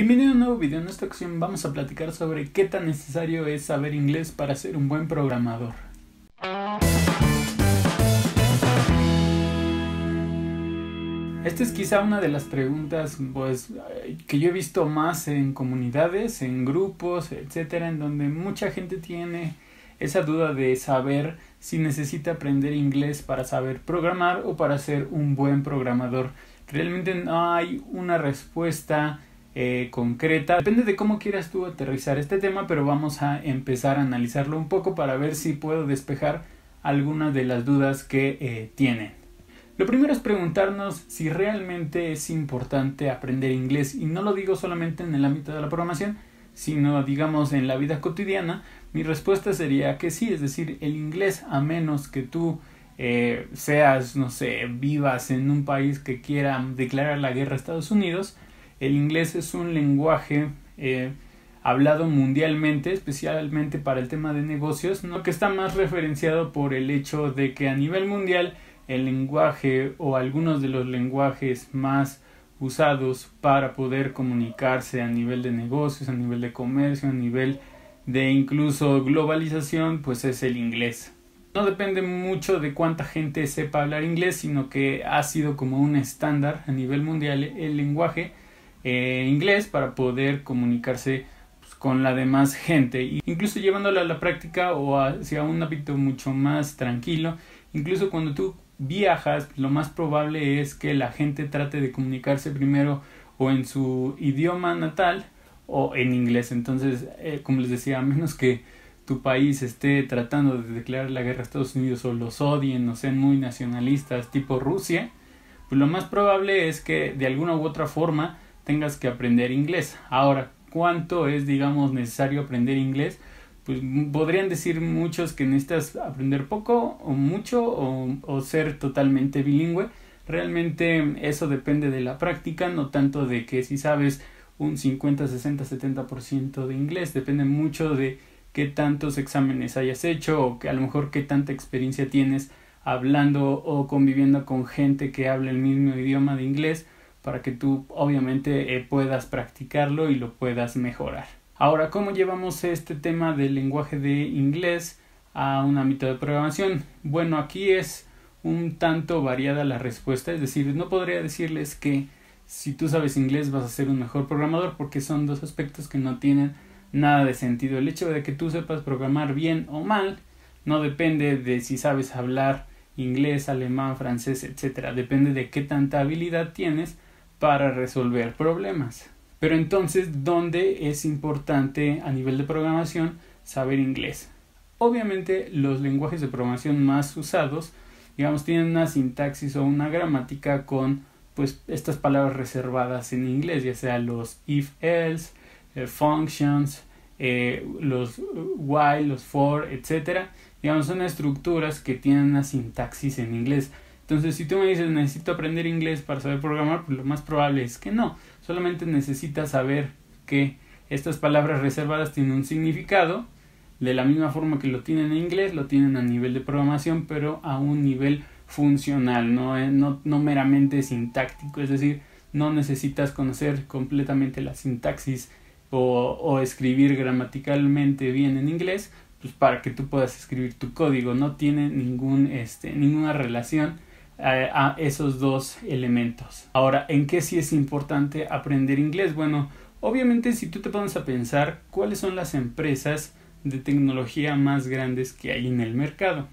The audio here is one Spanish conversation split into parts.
Bienvenido a un nuevo video. En esta ocasión vamos a platicar sobre qué tan necesario es saber inglés para ser un buen programador. Esta es quizá una de las preguntas que yo he visto más en comunidades, en grupos, etcétera, en donde mucha gente tiene esa duda de saber si necesita aprender inglés para saber programar o para ser un buen programador. Realmente no hay una respuesta concreta. Depende de cómo quieras tú aterrizar este tema, pero vamos a empezar a analizarlo un poco para ver si puedo despejar algunas de las dudas que tienen. Lo primero es preguntarnos si realmente es importante aprender inglés, y no lo digo solamente en el ámbito de la programación, sino digamos en la vida cotidiana. Mi respuesta sería que sí, es decir, el inglés, a menos que tú seas, no sé, vivas en un país que quiera declarar la guerra a Estados Unidos, el inglés es un lenguaje hablado mundialmente, especialmente para el tema de negocios, ¿no? Que está más referenciado por el hecho de que a nivel mundial el lenguaje o algunos de los lenguajes más usados para poder comunicarse a nivel de negocios, a nivel de comercio, a nivel de incluso globalización, pues es el inglés. No depende mucho de cuánta gente sepa hablar inglés, sino que ha sido como un estándar a nivel mundial el lenguaje inglés para poder comunicarse con la demás gente, y incluso llevándolo a la práctica o hacia un hábito mucho más tranquilo. Incluso cuando tú viajas, lo más probable es que la gente trate de comunicarse primero o en su idioma natal o en inglés. Entonces, como les decía, a menos que tu país esté tratando de declarar la guerra a Estados Unidos o los odien o sean muy nacionalistas tipo Rusia, pues lo más probable es que de alguna u otra forma tengas que aprender inglés. Ahora, ¿cuánto es, digamos, necesario aprender inglés? Pues podrían decir muchos que necesitas aprender poco o mucho o ser totalmente bilingüe. Realmente eso depende de la práctica, no tanto de que si sabes un 50, 60, 70% de inglés. Depende mucho de qué tantos exámenes hayas hecho o que a lo mejor qué tanta experiencia tienes hablando o conviviendo con gente que habla el mismo idioma de inglés, para que tú obviamente puedas practicarlo y lo puedas mejorar. Ahora, ¿cómo llevamos este tema del lenguaje de inglés a un ámbito de programación? Bueno, aquí es un tanto variada la respuesta, es decir, no podría decirles que si tú sabes inglés vas a ser un mejor programador, porque son dos aspectos que no tienen nada de sentido. El hecho de que tú sepas programar bien o mal no depende de si sabes hablar inglés, alemán, francés, etcétera. Depende de qué tanta habilidad tienes para resolver problemas. Pero entonces, ¿dónde es importante a nivel de programación saber inglés? Obviamente los lenguajes de programación más usados, digamos, tienen una sintaxis o una gramática con pues estas palabras reservadas en inglés, ya sea los if else, functions, los while, los for, etcétera. Digamos, son estructuras que tienen una sintaxis en inglés. Entonces, si tú me dices necesito aprender inglés para saber programar, pues lo más probable es que no. Solamente necesitas saber que estas palabras reservadas tienen un significado, de la misma forma que lo tienen en inglés, lo tienen a nivel de programación, pero a un nivel funcional, no meramente sintáctico. Es decir, no necesitas conocer completamente la sintaxis o escribir gramaticalmente bien en inglés, pues para que tú puedas escribir tu código. No tiene ninguna relación a esos dos elementos. Ahora, ¿en qué sí es importante aprender inglés? Bueno, obviamente si tú te pones a pensar cuáles son las empresas de tecnología más grandes que hay en el mercado.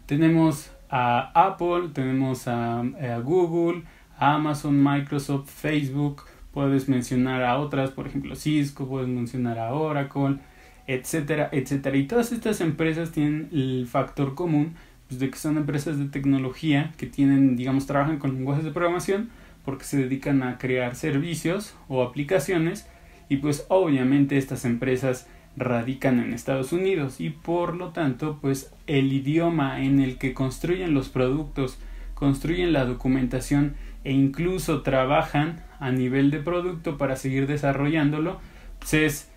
Tenemos a Apple, tenemos a Google, a Amazon, Microsoft, Facebook, puedes mencionar a otras, por ejemplo Cisco, puedes mencionar a Oracle, etcétera, etcétera. Y todas estas empresas tienen el factor común de que son empresas de tecnología que tienen, digamos, trabajan con lenguajes de programación porque se dedican a crear servicios o aplicaciones, y pues obviamente estas empresas radican en Estados Unidos, y por lo tanto pues el idioma en el que construyen los productos, construyen la documentación e incluso trabajan a nivel de producto para seguir desarrollándolo, pues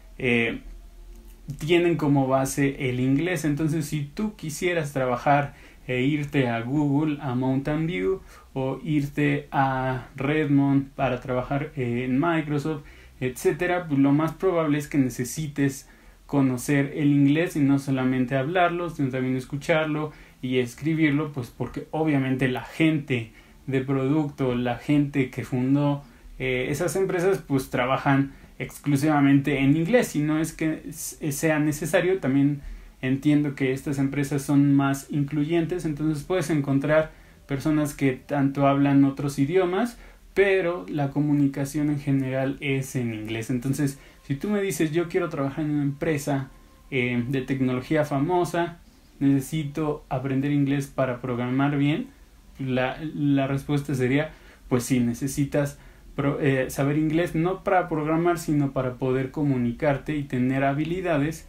tienen como base el inglés. Entonces, si tú quisieras trabajar irte a Google, a Mountain View, o irte a Redmond para trabajar en Microsoft, etcétera, pues lo más probable es que necesites conocer el inglés y no solamente hablarlo, sino también escucharlo y escribirlo, pues porque obviamente la gente de producto, la gente que fundó esas empresas, pues trabajan exclusivamente en inglés, y no es que sea necesario. También entiendo que estas empresas son más incluyentes, entonces puedes encontrar personas que tanto hablan otros idiomas, pero la comunicación en general es en inglés. Entonces, si tú me dices yo quiero trabajar en una empresa de tecnología famosa, necesito aprender inglés para programar bien, la respuesta sería pues sí, necesitas saber inglés, no para programar, sino para poder comunicarte y tener habilidades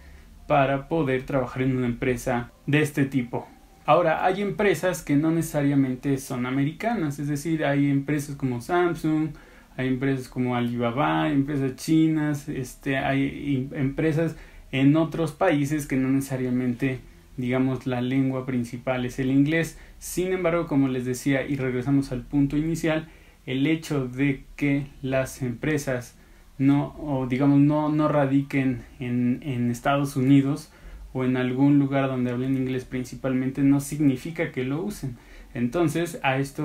para poder trabajar en una empresa de este tipo. Ahora, hay empresas que no necesariamente son americanas, es decir, hay empresas como Samsung, hay empresas como Alibaba, hay empresas chinas, hay empresas en otros países que no necesariamente, digamos, la lengua principal es el inglés. Sin embargo, como les decía, y regresamos al punto inicial, el hecho de que las empresas no radiquen en Estados Unidos o en algún lugar donde hablen inglés principalmente, no significa que lo usen. Entonces,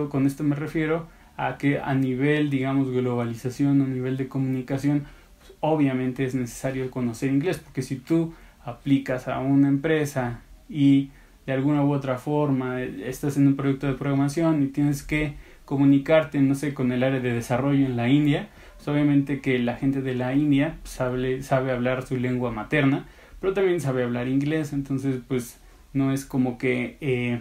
con esto me refiero a que a nivel, digamos, globalización, a nivel de comunicación, pues obviamente es necesario conocer inglés, porque si tú aplicas a una empresa y de alguna u otra forma estás en un proyecto de programación y tienes que comunicarte, no sé, con el área de desarrollo en la India, pues obviamente que la gente de la India sabe hablar su lengua materna, pero también sabe hablar inglés. Entonces pues no es como que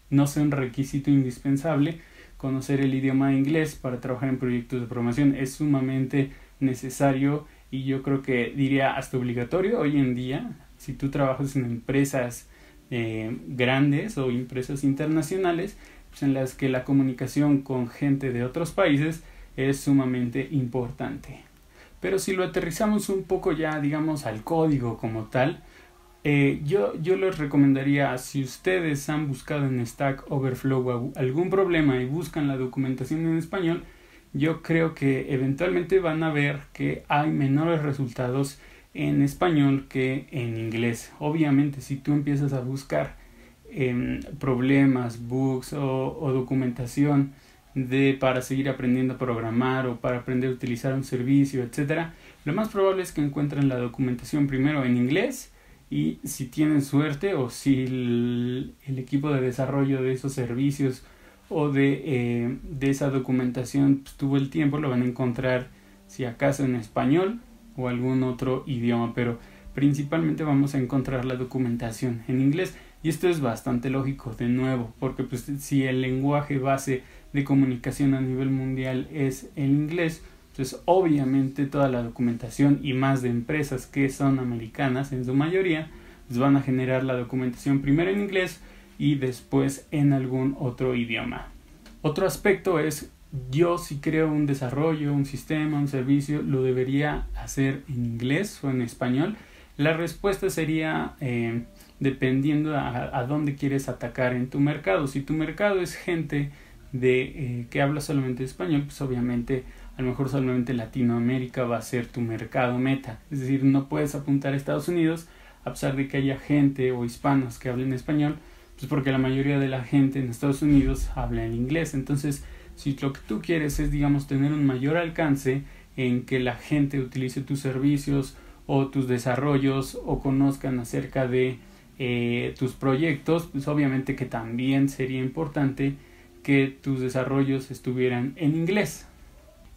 no sea un requisito indispensable conocer el idioma inglés para trabajar en proyectos de programación. Es sumamente necesario, y yo creo que diría hasta obligatorio hoy en día, si tú trabajas en empresas grandes o empresas internacionales, pues en las que la comunicación con gente de otros países es sumamente importante. Pero si lo aterrizamos un poco ya, digamos, al código como tal, yo les recomendaría, si ustedes han buscado en Stack Overflow algún problema y buscan la documentación en español, yo creo que eventualmente van a ver que hay menores resultados en español que en inglés. Obviamente, si tú empiezas a buscar problemas, bugs o documentación para seguir aprendiendo a programar o para aprender a utilizar un servicio, etcétera, lo más probable es que encuentren la documentación primero en inglés, y si tienen suerte o si el equipo de desarrollo de esos servicios o de esa documentación pues tuvo el tiempo, lo van a encontrar si acaso en español o algún otro idioma, pero principalmente vamos a encontrar la documentación en inglés. Y esto es bastante lógico, de nuevo, porque pues si el lenguaje base de comunicación a nivel mundial es el inglés, pues obviamente toda la documentación, y más de empresas que son americanas en su mayoría, pues van a generar la documentación primero en inglés y después en algún otro idioma. Otro aspecto es, yo si creo un desarrollo, un sistema, un servicio, ¿lo debería hacer en inglés o en español? La respuesta sería dependiendo a dónde quieres atacar en tu mercado. Si tu mercado es gente que habla solamente español, pues obviamente a lo mejor solamente Latinoamérica va a ser tu mercado meta. Es decir, no puedes apuntar a Estados Unidos a pesar de que haya gente o hispanos que hablen español, pues porque la mayoría de la gente en Estados Unidos habla en inglés. Entonces, si lo que tú quieres es, digamos, tener un mayor alcance en que la gente utilice tus servicios o tus desarrollos o conozcan acerca de tus proyectos, pues obviamente que también sería importante que tus desarrollos estuvieran en inglés.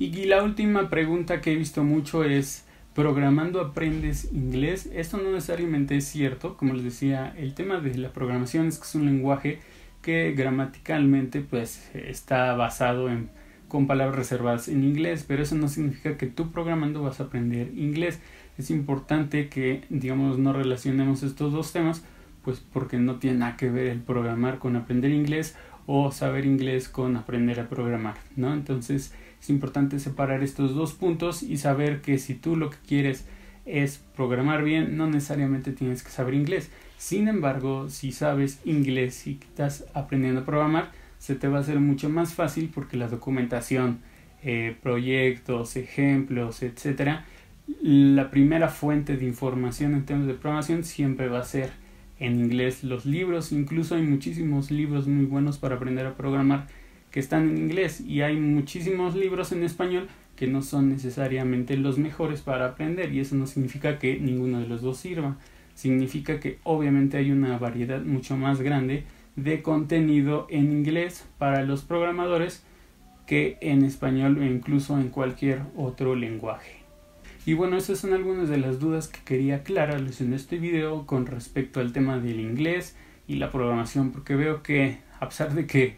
Y la última pregunta que he visto mucho es, ¿programando aprendes inglés? Esto no necesariamente es cierto. Como les decía, el tema de la programación es que es un lenguaje que gramaticalmente pues está basado con palabras reservadas en inglés, pero eso no significa que tú programando vas a aprender inglés. Es importante que, digamos, no relacionemos estos dos temas, pues porque no tiene nada que ver el programar con aprender inglés o saber inglés con aprender a programar, ¿no? Entonces es importante separar estos dos puntos y saber que si tú lo que quieres es programar bien, no necesariamente tienes que saber inglés. Sin embargo, si sabes inglés y estás aprendiendo a programar, se te va a hacer mucho más fácil porque la documentación proyectos, ejemplos, etcétera, la primera fuente de información en temas de programación siempre va a ser en inglés. Los libros, incluso hay muchísimos libros muy buenos para aprender a programar que están en inglés, y hay muchísimos libros en español que no son necesariamente los mejores para aprender, y eso no significa que ninguno de los dos sirva. Significa que obviamente hay una variedad mucho más grande de contenido en inglés para los programadores que en español o incluso en cualquier otro lenguaje. Y bueno, esas son algunas de las dudas que quería aclararles en este video con respecto al tema del inglés y la programación, porque veo que a pesar de que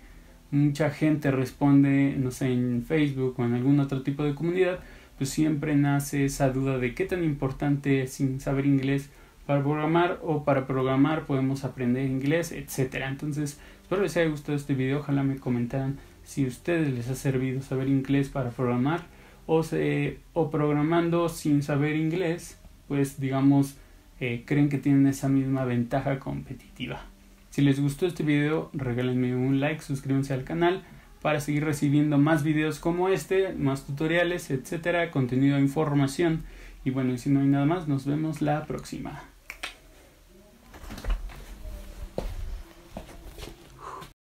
mucha gente responde, no sé, en Facebook o en algún otro tipo de comunidad, pues siempre nace esa duda de qué tan importante es saber inglés para programar, o para programar podemos aprender inglés, etcétera. Entonces, espero les haya gustado este video. Ojalá me comentaran si a ustedes les ha servido saber inglés para programar, o programando sin saber inglés, pues digamos, creen que tienen esa misma ventaja competitiva. Si les gustó este video, regálenme un like, suscríbanse al canal para seguir recibiendo más videos como este, más tutoriales, etcétera, contenido de información. Y bueno, si no hay nada más, nos vemos la próxima.